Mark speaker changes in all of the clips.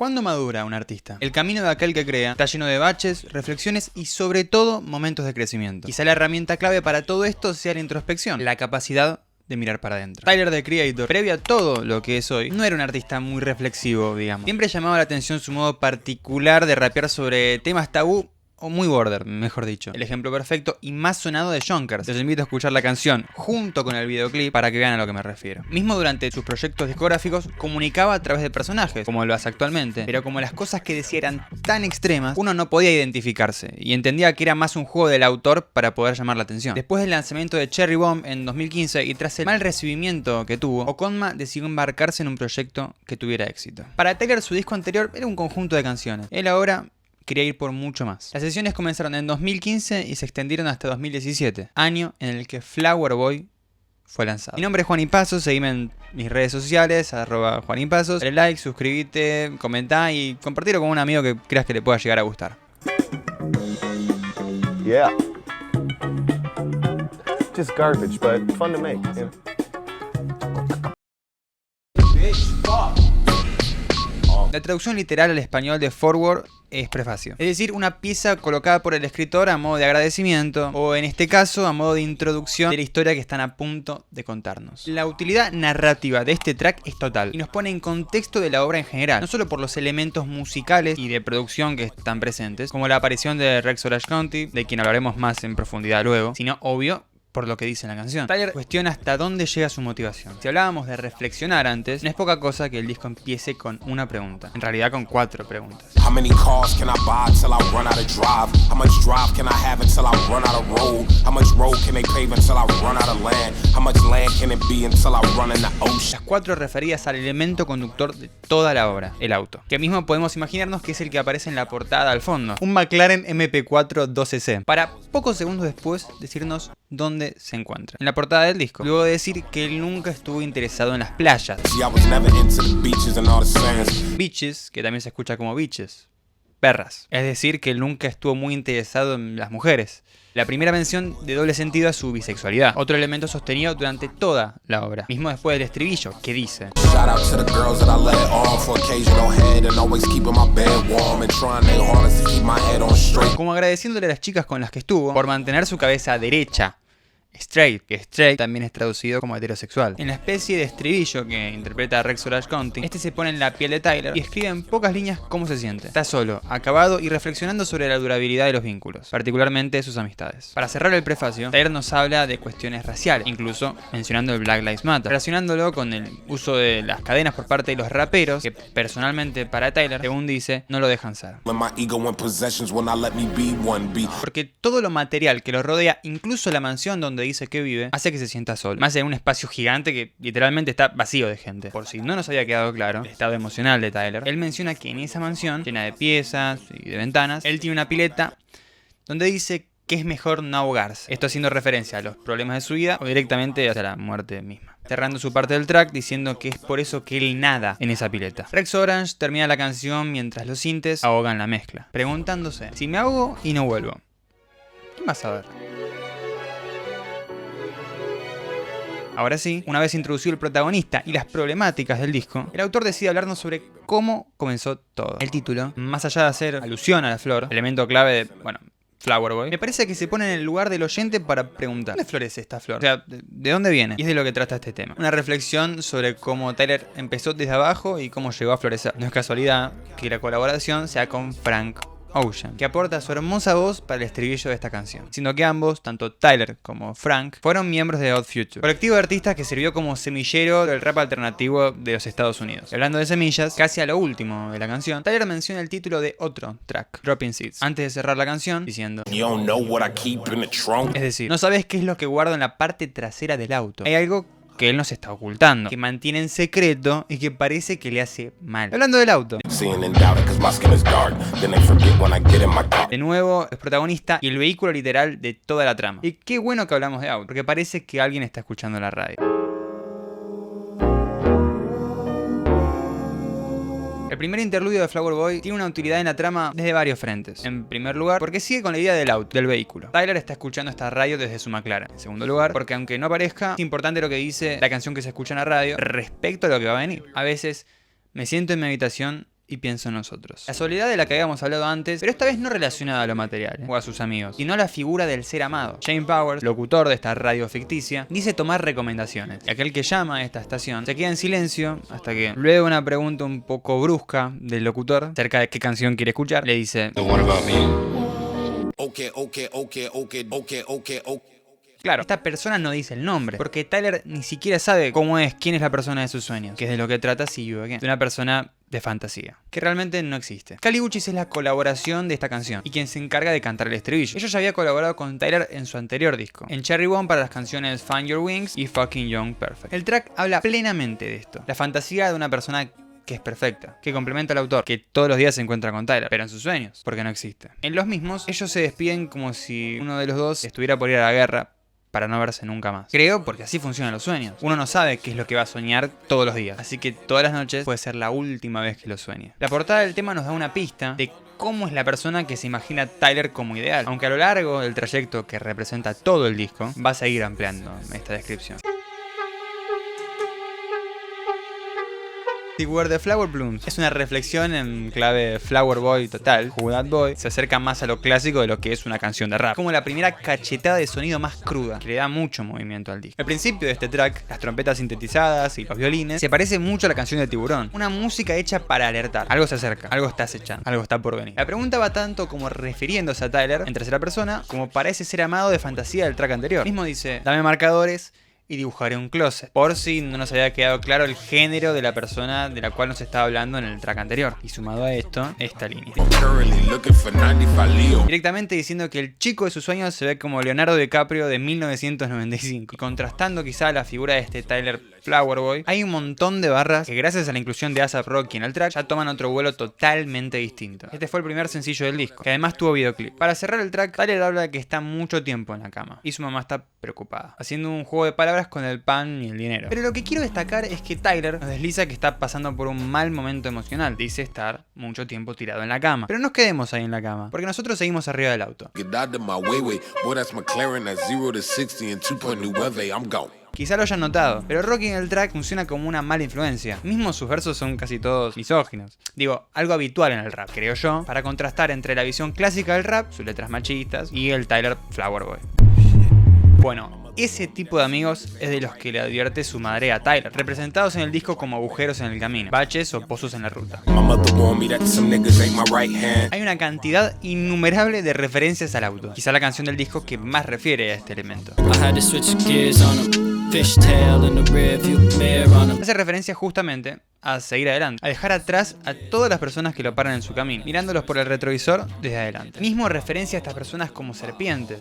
Speaker 1: ¿Cuándo madura un artista? El camino de aquel que crea está lleno de baches, reflexiones y sobre todo momentos de crecimiento. Quizá la herramienta clave para todo esto sea la introspección, la capacidad de mirar para adentro. Tyler, The Creator, previo a todo lo que es hoy, no era un artista muy reflexivo, digamos. Siempre llamaba la atención su modo particular de rapear sobre temas tabú, o muy border, mejor dicho. El ejemplo perfecto y más sonado de Yonkers. Les invito a escuchar la canción junto con el videoclip para que vean a lo que me refiero. Mismo durante sus proyectos discográficos comunicaba a través de personajes, como lo hace actualmente, pero como las cosas que decía eran tan extremas, uno no podía identificarse y entendía que era más un juego del autor para poder llamar la atención. Después del lanzamiento de Cherry Bomb en 2015 y tras el mal recibimiento que tuvo, Okonma decidió embarcarse en un proyecto que tuviera éxito. Para Tyler, su disco anterior era un conjunto de canciones. Él ahora quería ir por mucho más. Las sesiones comenzaron en 2015 y se extendieron hasta 2017, año en el que Flower Boy fue lanzado. Mi nombre es Juan Ipasos, seguime en mis redes sociales, @JuanIpasos. Dale like, suscríbete, comentá y compartirlo con un amigo que creas que le pueda llegar a gustar.
Speaker 2: Yeah. Just garbage, but fun to make. You know?
Speaker 1: La traducción literal al español de forward es prefacio, es decir, una pieza colocada por el escritor a modo de agradecimiento o en este caso a modo de introducción de la historia que están a punto de contarnos. La utilidad narrativa de este track es total y nos pone en contexto de la obra en general, no solo por los elementos musicales y de producción que están presentes, como la aparición de Rex Orange County, de quien hablaremos más en profundidad luego, sino obvio por lo que dice la canción. Tyler cuestiona hasta dónde llega su motivación. Si hablábamos de reflexionar antes, no es poca cosa que el disco empiece con una pregunta. En realidad con 4 preguntas. Las 4 referidas al elemento conductor de toda la obra, el auto. Que mismo podemos imaginarnos que es el que aparece en la portada al fondo. Un McLaren MP4 12C. Para pocos segundos después decirnos dónde se encuentra. En la portada del disco. Luego de decir que él nunca estuvo interesado en las playas. Beaches, que también se escucha como bitches. Perras. Es decir, que él nunca estuvo muy interesado en las mujeres. La primera mención de doble sentido a su bisexualidad. Otro elemento sostenido durante toda la obra. Mismo después del estribillo, que dice: como agradeciéndole a las chicas con las que estuvo por mantener su cabeza derecha. Straight, que straight también es traducido como heterosexual. En la especie de estribillo que interpreta Rex Orange County, este se pone en la piel de Tyler y escribe en pocas líneas cómo se siente. Está solo, acabado y reflexionando sobre la durabilidad de los vínculos, particularmente de sus amistades. Para cerrar el prefacio, Tyler nos habla de cuestiones raciales, incluso mencionando el Black Lives Matter, relacionándolo con el uso de las cadenas por parte de los raperos, que personalmente para Tyler, según dice, no lo dejan ser. Porque todo lo material que lo rodea, incluso la mansión donde dice que vive, hace que se sienta solo. Más en un espacio gigante que literalmente está vacío de gente. Por si no nos había quedado claro el estado emocional de Tyler, él menciona que en esa mansión, llena de piezas y de ventanas, él tiene una pileta donde dice que es mejor no ahogarse. Esto haciendo referencia a los problemas de su vida o directamente hacia la muerte misma. Cerrando su parte del track diciendo que es por eso que él nada en esa pileta. Rex Orange termina la canción mientras los sintes ahogan la mezcla, preguntándose: si me ahogo y no vuelvo, ¿quién va a saber? Ahora sí, una vez introducido el protagonista y las problemáticas del disco, el autor decide hablarnos sobre cómo comenzó todo. El título, más allá de hacer alusión a la flor, elemento clave de, Flower Boy, me parece que se pone en el lugar del oyente para preguntar: ¿dónde florece esta flor? O sea, ¿de dónde viene? Y es de lo que trata este tema. Una reflexión sobre cómo Tyler empezó desde abajo y cómo llegó a florecer. No es casualidad que la colaboración sea con Frank Ocean, que aporta su hermosa voz para el estribillo de esta canción, siendo que ambos, tanto Tyler como Frank, fueron miembros de Odd Future, colectivo de artistas que sirvió como semillero del rap alternativo de los Estados Unidos. Y hablando de semillas, casi a lo último de la canción, Tyler menciona el título de otro track, Dropping Seeds, antes de cerrar la canción diciendo: es decir, no sabes qué es lo que guardo en la parte trasera del auto. Hay algo que él nos está ocultando, que mantiene en secreto y que parece que le hace mal. Hablando del auto, de nuevo es protagonista y el vehículo literal de toda la trama. Y qué bueno que hablamos de auto, porque parece que alguien está escuchando la radio. El primer interludio de Flower Boy tiene una utilidad en la trama desde varios frentes. En primer lugar, porque sigue con la idea del auto, del vehículo. Tyler está escuchando esta radio desde su McLaren. En segundo lugar, porque aunque no aparezca, es importante lo que dice la canción que se escucha en la radio respecto a lo que va a venir. A veces me siento en mi habitación y pienso en nosotros. La soledad de la que habíamos hablado antes, pero esta vez no relacionada a lo material o a sus amigos, sino a la figura del ser amado. Shane Powers, locutor de esta radio ficticia, dice tomar recomendaciones. Y aquel que llama a esta estación se queda en silencio hasta que, luego una pregunta un poco brusca del locutor acerca de qué canción quiere escuchar, le dice:
Speaker 3: The one about me.
Speaker 4: Okay.
Speaker 1: Claro, esta persona no dice el nombre, porque Tyler ni siquiera sabe quién es la persona de sus sueños, que es de lo que trata See You Again, de una persona de fantasía, que realmente no existe. Kali Uchis es la colaboración de esta canción, y quien se encarga de cantar el estribillo. Ella ya había colaborado con Tyler en su anterior disco, en Cherry Bomb para las canciones Find Your Wings y Fucking Young Perfect. El track habla plenamente de esto, la fantasía de una persona que es perfecta, que complementa al autor, que todos los días se encuentra con Tyler, pero en sus sueños, porque no existe. En los mismos, ellos se despiden como si uno de los dos estuviera por ir a la guerra, para no verse nunca más. Creo porque así funcionan los sueños. Uno no sabe qué es lo que va a soñar todos los días, así que todas las noches puede ser la última vez que lo sueñe. La portada del tema nos da una pista de cómo es la persona que se imagina Tyler como ideal, aunque a lo largo del trayecto que representa todo el disco, va a seguir ampliando esta descripción. Where the Flower Blooms es una reflexión en clave Flower Boy total. Who That Boy se acerca más a lo clásico de lo que es una canción de rap, como la primera cachetada de sonido más cruda, que le da mucho movimiento al disco. Al principio de este track, las trompetas sintetizadas y los violines se parece mucho a la canción de Tiburón, una música hecha para alertar. Algo se acerca, algo está acechando, algo está por venir. La pregunta va tanto como refiriéndose a Tyler en tercera persona, como para ese ser amado de fantasía del track anterior. Mismo dice: dame marcadores y dibujaré un closet, por si no nos había quedado claro el género de la persona de la cual nos estaba hablando en el track anterior. Y sumado a esto, esta línea. Directamente diciendo que el chico de sus sueños se ve como Leonardo DiCaprio de 1995. Y contrastando quizá la figura de este Tyler Flower Boy, hay un montón de barras que gracias a la inclusión de A$AP Rocky en el track ya toman otro vuelo totalmente distinto. Este fue el primer sencillo del disco, que además tuvo videoclip. Para cerrar el track, Tyler habla de que está mucho tiempo en la cama y su mamá está preocupada, haciendo un juego de palabras con el pan y el dinero. Pero lo que quiero destacar es que Tyler nos desliza que está pasando por un mal momento emocional. Dice estar mucho tiempo tirado en la cama. Pero no nos quedemos ahí en la cama, porque nosotros seguimos arriba del auto. Quizá lo hayan notado, pero Rocky en el track funciona como una mala influencia. Mismo sus versos son casi todos misóginos. Digo, algo habitual en el rap, creo yo, para contrastar entre la visión clásica del rap, sus letras machistas, y el Tyler Flower Boy. Bueno, ese tipo de amigos es de los que le advierte su madre a Tyler, representados en el disco como agujeros en el camino, baches o pozos en la ruta. Hay una cantidad innumerable de referencias al auto, quizá la canción del disco que más refiere a este elemento. Hace referencia justamente a seguir adelante, a dejar atrás a todas las personas que lo paran en su camino, mirándolos por el retrovisor desde adelante. Mismo referencia a estas personas como serpientes.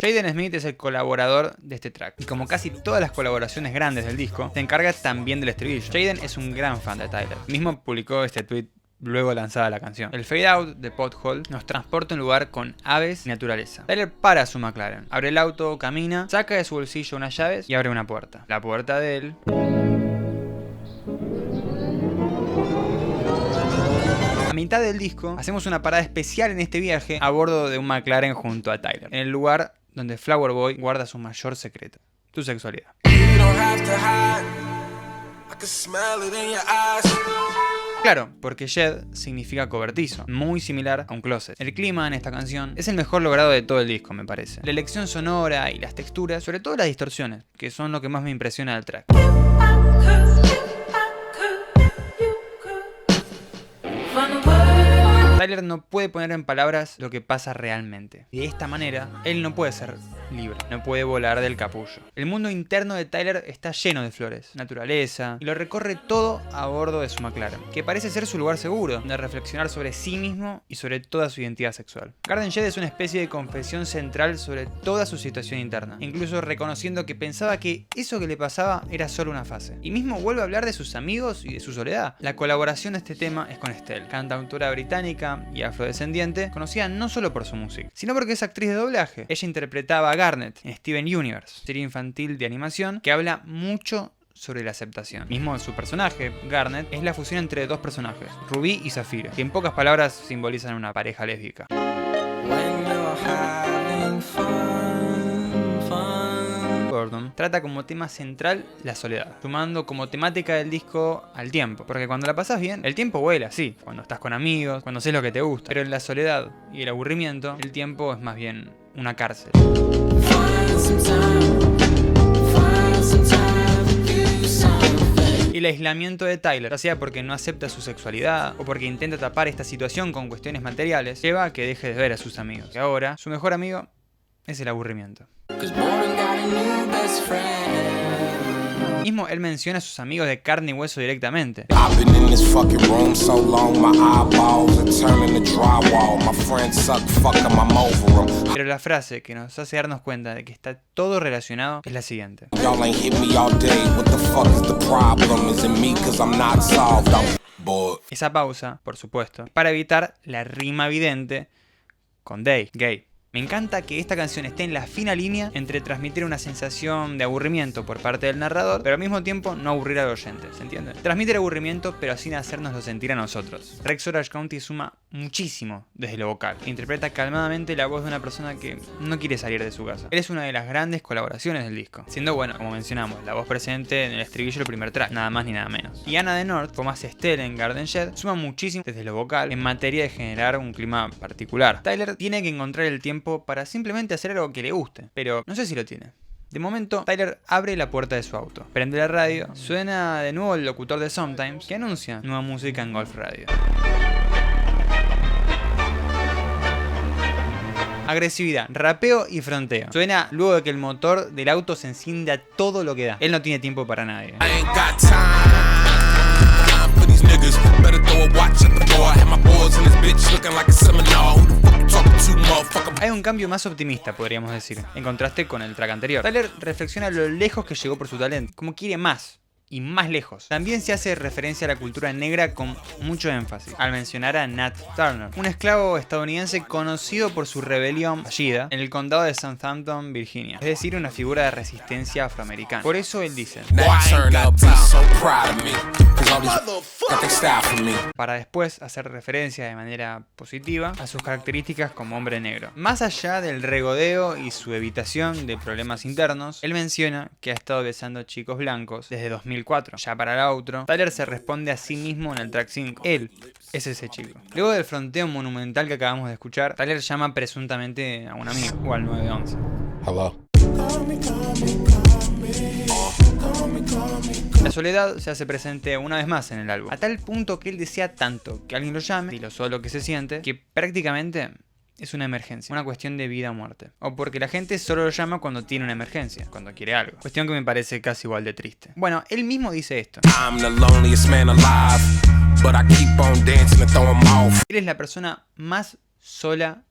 Speaker 1: Jaden Smith es el colaborador de este track, y como casi todas las colaboraciones grandes del disco, se encarga también del estribillo. Jaden es un gran fan de Tyler. Mismo publicó este tweet luego lanzada la canción. El fade out de Pothole nos transporta a un lugar con aves y naturaleza. Tyler para su McLaren, abre el auto, camina, saca de su bolsillo unas llaves y abre una puerta. La puerta de él. A mitad del disco hacemos una parada especial en este viaje a bordo de un McLaren junto a Tyler, en el lugar donde Flower Boy guarda su mayor secreto: su sexualidad. Claro, porque shed significa cobertizo, muy similar a un closet. El clima en esta canción es el mejor logrado de todo el disco, me parece. La elección sonora y las texturas, sobre todo las distorsiones, que son lo que más me impresiona del track. Tyler no puede poner en palabras lo que pasa realmente. Y de esta manera, él no puede ser libre, no puede volar del capullo. El mundo interno de Tyler está lleno de flores, naturaleza, y lo recorre todo a bordo de su McLaren, que parece ser su lugar seguro, donde reflexionar sobre sí mismo y sobre toda su identidad sexual. Garden Shed es una especie de confesión central sobre toda su situación interna, incluso reconociendo que pensaba que eso que le pasaba era solo una fase. Y mismo vuelve a hablar de sus amigos y de su soledad. La colaboración de este tema es con Estelle, cantautora británica y afrodescendiente, conocida no solo por su música, sino porque es actriz de doblaje. Ella interpretaba a Garnet en Steven Universe, serie infantil de animación que habla mucho sobre la aceptación. Mismo su personaje, Garnet, es la fusión entre dos personajes, Ruby y Zafira, que en pocas palabras simbolizan una pareja lésbica. Boredom, trata como tema central la soledad, tomando como temática del disco al tiempo. Porque cuando la pasás bien, el tiempo vuela, sí, cuando estás con amigos, cuando haces lo que te gusta. Pero en la soledad y el aburrimiento, el tiempo es más bien una cárcel. Y el aislamiento de Tyler, ya sea porque no acepta su sexualidad o porque intenta tapar esta situación con cuestiones materiales, lleva a que deje de ver a sus amigos. Y ahora, su mejor amigo es el aburrimiento. Mismo él menciona a sus amigos de carne y hueso directamente. Pero la frase que nos hace darnos cuenta de que está todo relacionado es la siguiente. Esa pausa, por supuesto, para evitar la rima evidente con gay. Me encanta que esta canción esté en la fina línea entre transmitir una sensación de aburrimiento por parte del narrador, pero al mismo tiempo no aburrir al oyente, ¿se entiende? Transmitir aburrimiento, pero sin hacernoslo sentir a nosotros. Rex Orange County suma muchísimo desde lo vocal. Interpreta calmadamente la voz de una persona que no quiere salir de su casa. Él es una de las grandes colaboraciones del disco, siendo, bueno, como mencionamos, la voz presente en el estribillo del primer track, nada más ni nada menos. Y Anna de North, como hace Estelle en Garden Shed, suma muchísimo desde lo vocal en materia de generar un clima particular. Tyler tiene que encontrar el tiempo para simplemente hacer algo que le guste, pero no sé si lo tiene. De momento, Tyler abre la puerta de su auto, prende la radio, suena de nuevo el locutor de Sometimes que anuncia nueva música en Golf Radio. Agresividad, rapeo y fronteo. Suena luego de que el motor del auto se enciende a todo lo que da. Él no tiene tiempo para nadie. Hay un cambio más optimista, podríamos decir, en contraste con el track anterior. Tyler reflexiona lo lejos que llegó por su talento, como quiere más y más lejos. También se hace referencia a la cultura negra con mucho énfasis, al mencionar a Nat Turner, un esclavo estadounidense conocido por su rebelión fallida en el condado de Southampton, Virginia, es decir, una figura de resistencia afroamericana. Por eso él dice, para después hacer referencia de manera positiva a sus características como hombre negro. Más allá del regodeo y su evitación de problemas internos, él menciona que ha estado besando chicos blancos desde 2004. Ya para el outro, Tyler se responde a sí mismo en el track 5. Él es ese chico. Luego del fronteo monumental que acabamos de escuchar, Tyler llama presuntamente a un amigo o al 911.
Speaker 2: Hello.
Speaker 1: La soledad se hace presente una vez más en el álbum, a tal punto que él desea tanto que alguien lo llame y lo solo que se siente, que prácticamente es una emergencia, una cuestión de vida o muerte. O porque la gente solo lo llama cuando tiene una emergencia, cuando quiere algo. Cuestión que me parece casi igual de triste. Bueno, él mismo dice esto. Él es la persona más sola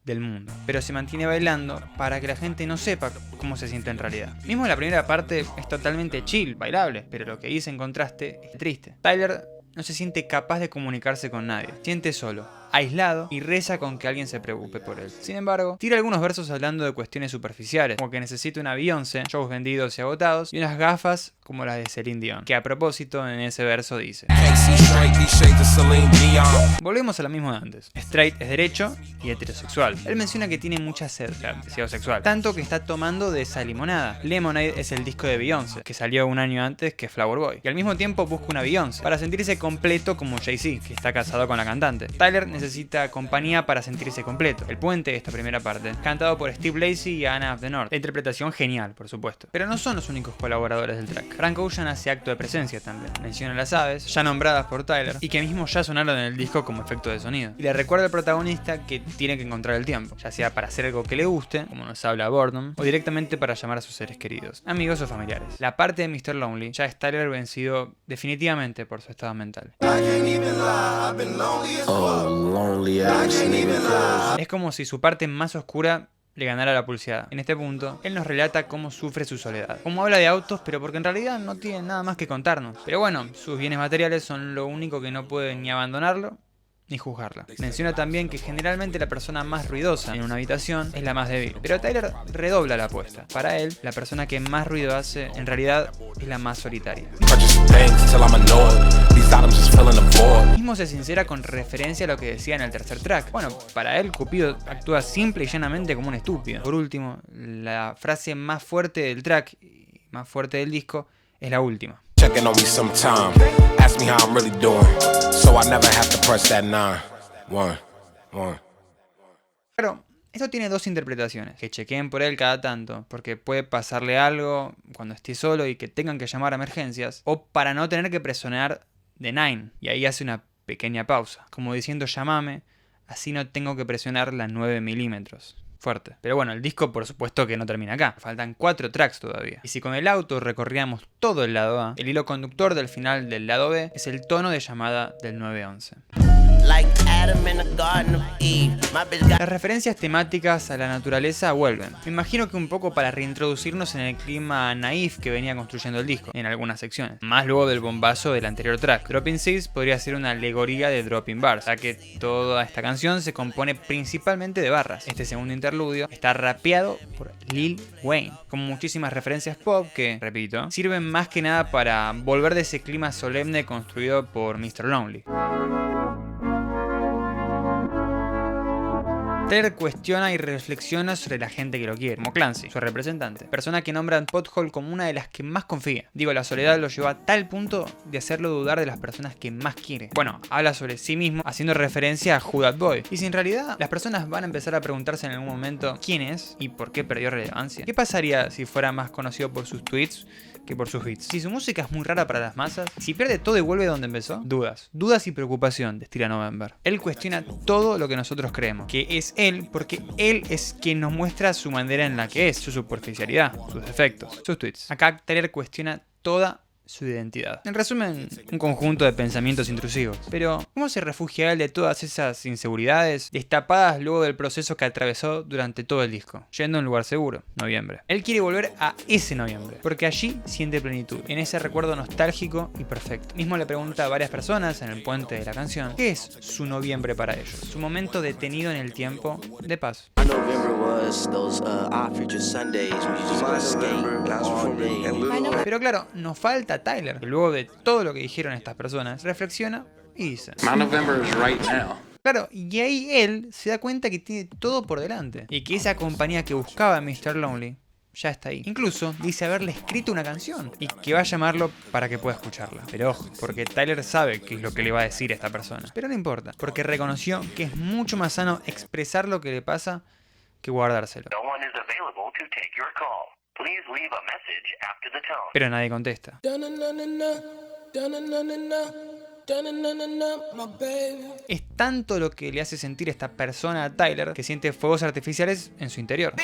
Speaker 1: del mundo, pero se mantiene bailando para que la gente no sepa cómo se siente en realidad. Mismo la primera parte es totalmente chill, bailable, pero lo que dice en contraste es triste. Tyler no se siente capaz de comunicarse con nadie, siente solo, aislado y reza con que alguien se preocupe por él. Sin embargo, tira algunos versos hablando de cuestiones superficiales, como que necesita una Beyoncé, shows vendidos y agotados, y unas gafas como las de Celine Dion, que a propósito en ese verso dice: volvemos a lo mismo de antes. Straight es derecho y heterosexual. Él menciona que tiene mucha sed, deseo sexual, tanto que está tomando de esa limonada. Lemonade es el disco de Beyoncé, que salió un año antes que Flower Boy, y al mismo tiempo busca una Beyoncé, para sentirse completo como Jay-Z, que está casado con la cantante. Tyler necesita compañía para sentirse completo. El puente de esta primera parte, cantado por Steve Lacy y Anna of the North. La interpretación genial, por supuesto. Pero no son los únicos colaboradores del track. Frank Ocean hace acto de presencia también. Menciona las aves, ya nombradas por Tyler, y que mismo ya sonaron en el disco como efecto de sonido. Y le recuerda al protagonista que tiene que encontrar el tiempo, ya sea para hacer algo que le guste, como nos habla Boredom, o directamente para llamar a sus seres queridos, amigos o familiares. La parte de Mr. Lonely ya es Tyler vencido definitivamente por su estado mental. Es como si su parte más oscura le ganara la pulseada. En este punto, él nos relata cómo sufre su soledad. Como habla de autos, pero porque en realidad no tiene nada más que contarnos. Pero bueno, sus bienes materiales son lo único que no puede ni abandonarlo ni juzgarla. Menciona también que generalmente la persona más ruidosa en una habitación es la más débil, pero Tyler redobla la apuesta. Para él, la persona que más ruido hace en realidad es la más solitaria. Mismo mismo se sincera con referencia a lo que decía en el tercer track. Bueno, para él Cupido actúa simple y llanamente como un estúpido. Por último, la frase más fuerte del track y más fuerte del disco es la última.
Speaker 3: Checking on me sometime. Ask me how I'm really doing. So I never have to press that 9. 1.
Speaker 1: Claro, esto tiene dos interpretaciones. Que chequeen por él cada tanto, porque puede pasarle algo cuando esté solo y que tengan que llamar a emergencias. O para no tener que presionar de 9. Y ahí hace una pequeña pausa. Como diciendo llamame, así no tengo que presionar la 9 milímetros. Fuerte. Pero bueno, el disco por supuesto que no termina acá. Faltan 4 tracks todavía. Y si con el auto recorríamos todo el lado A, el hilo conductor del final del lado B es el tono de llamada del 911. Las referencias temáticas a la naturaleza vuelven. Me imagino que un poco para reintroducirnos en el clima naif que venía construyendo el disco, en algunas secciones. Más luego del bombazo del anterior track. Dropping Seeds podría ser una alegoría de Dropping Bars, ya que toda esta canción se compone principalmente de barras. Este segundo interludio está rapeado por Lil Wayne, con muchísimas referencias pop que, repito, sirven más que nada para volver de ese clima solemne construido por Mr. Lonely. Tyler cuestiona y reflexiona sobre la gente que lo quiere, como Clancy, su representante, persona que nombran Pothole como una de las que más confía. Digo, la soledad lo llevó a tal punto de hacerlo dudar de las personas que más quiere. Bueno, habla sobre sí mismo haciendo referencia a Who Dat Boy. Y si en realidad las personas van a empezar a preguntarse en algún momento quién es y por qué perdió relevancia, ¿qué pasaría si fuera más conocido por sus tweets que por sus hits? Si su música es muy rara para las masas, si pierde todo y vuelve donde empezó, dudas y preocupación, destila November. Él cuestiona todo lo que nosotros creemos, que es él, porque él es quien nos muestra su manera en la que es, su superficialidad, sus defectos, sus tweets. Acá Tyler cuestiona toda su identidad. En resumen, un conjunto de pensamientos intrusivos. Pero, ¿cómo se refugia él de todas esas inseguridades destapadas luego del proceso que atravesó durante todo el disco? Yendo a un lugar seguro, noviembre. Él quiere volver a ese noviembre, porque allí siente plenitud, en ese recuerdo nostálgico y perfecto. Mismo le pregunta a varias personas en el puente de la canción, ¿qué es su noviembre para ellos? Su momento detenido en el tiempo de paz. Pero claro, nos falta Tyler, que luego de todo lo que dijeron estas personas, reflexiona y dice:
Speaker 4: My November is right now.
Speaker 1: Claro, y ahí él se da cuenta que tiene todo por delante. Y que esa compañía que buscaba a Mr. Lonely ya está ahí. Incluso dice haberle escrito una canción y que va a llamarlo para que pueda escucharla. Pero ojo, porque Tyler sabe qué es lo que le va a decir a esta persona. Pero no importa, porque reconoció que es mucho más sano expresar lo que le pasa que guardárselo. Pero nadie contesta. Es tanto lo que le hace sentir esta persona a Tyler que siente fuegos artificiales en su interior.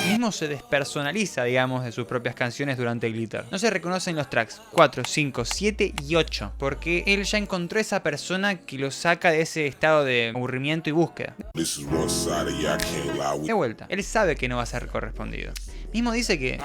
Speaker 1: Mismo se despersonaliza, digamos, de sus propias canciones durante Glitter. No se reconoce en los tracks 4, 5, 7 y 8, porque él ya encontró esa persona que lo saca de ese estado de aburrimiento y búsqueda. De vuelta, él sabe que no va a ser correspondido. Mismo dice que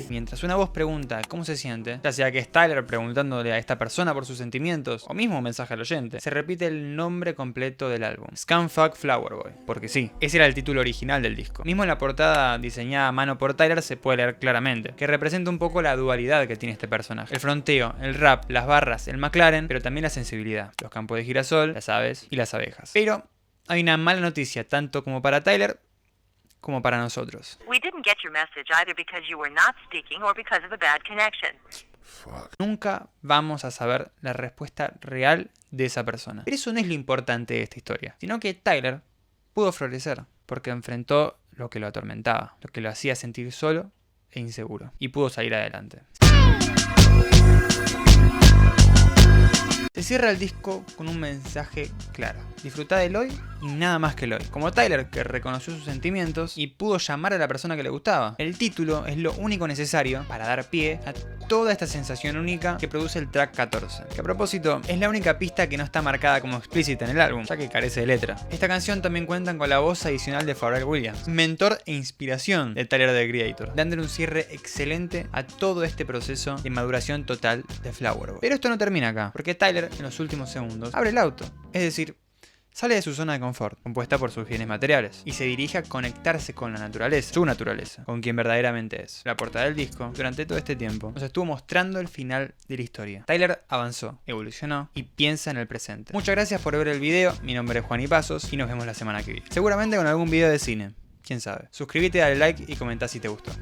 Speaker 1: mientras una voz pregunta cómo se siente, ya sea que es Tyler preguntándole a esta persona por sus sentimientos, o mismo un mensaje al oyente, se repite el nombre completo del álbum: Scumfuck Flower Boy. Porque sí, ese era el título original del disco. Mismo en la portada diseñada a mano por Tyler se puede leer claramente, que representa un poco la dualidad que tiene este personaje: el fronteo, el rap, las barras, el McLaren, pero también la sensibilidad, los campos de girasol, las aves y las abejas. Pero hay una mala noticia, tanto como para Tyler como para nosotros. Nunca vamos a saber la respuesta real de esa persona. Pero eso no es lo importante de esta historia, sino que Tyler pudo florecer porque enfrentó lo que lo atormentaba, lo que lo hacía sentir solo e inseguro, y pudo salir adelante. Se cierra el disco con un mensaje claro: disfrutá del hoy y nada más que el hoy. Como Tyler, que reconoció sus sentimientos y pudo llamar a la persona que le gustaba. El título es lo único necesario para dar pie a toda esta sensación única que produce el track 14, que a propósito es la única pista que no está marcada como explícita en el álbum, ya que carece de letra. Esta canción también cuenta con la voz adicional de Pharrell Williams, mentor e inspiración de Tyler, the Creator, dándole un cierre excelente a todo este proceso de maduración total de Flower Boy. Pero esto no termina acá, porque Tyler en los últimos segundos abre el auto, es decir, Sale de su zona de confort, compuesta por sus bienes materiales, y se dirige a conectarse con la naturaleza, su naturaleza, con quien verdaderamente es. La portada del disco, durante todo este tiempo, nos estuvo mostrando el final de la historia. Tyler avanzó, evolucionó y piensa en el presente. Muchas gracias por ver el video, mi nombre es Juan y Pasos y nos vemos la semana que viene. Seguramente con algún video de cine, quién sabe. Suscríbete, dale like y comenta si te gustó.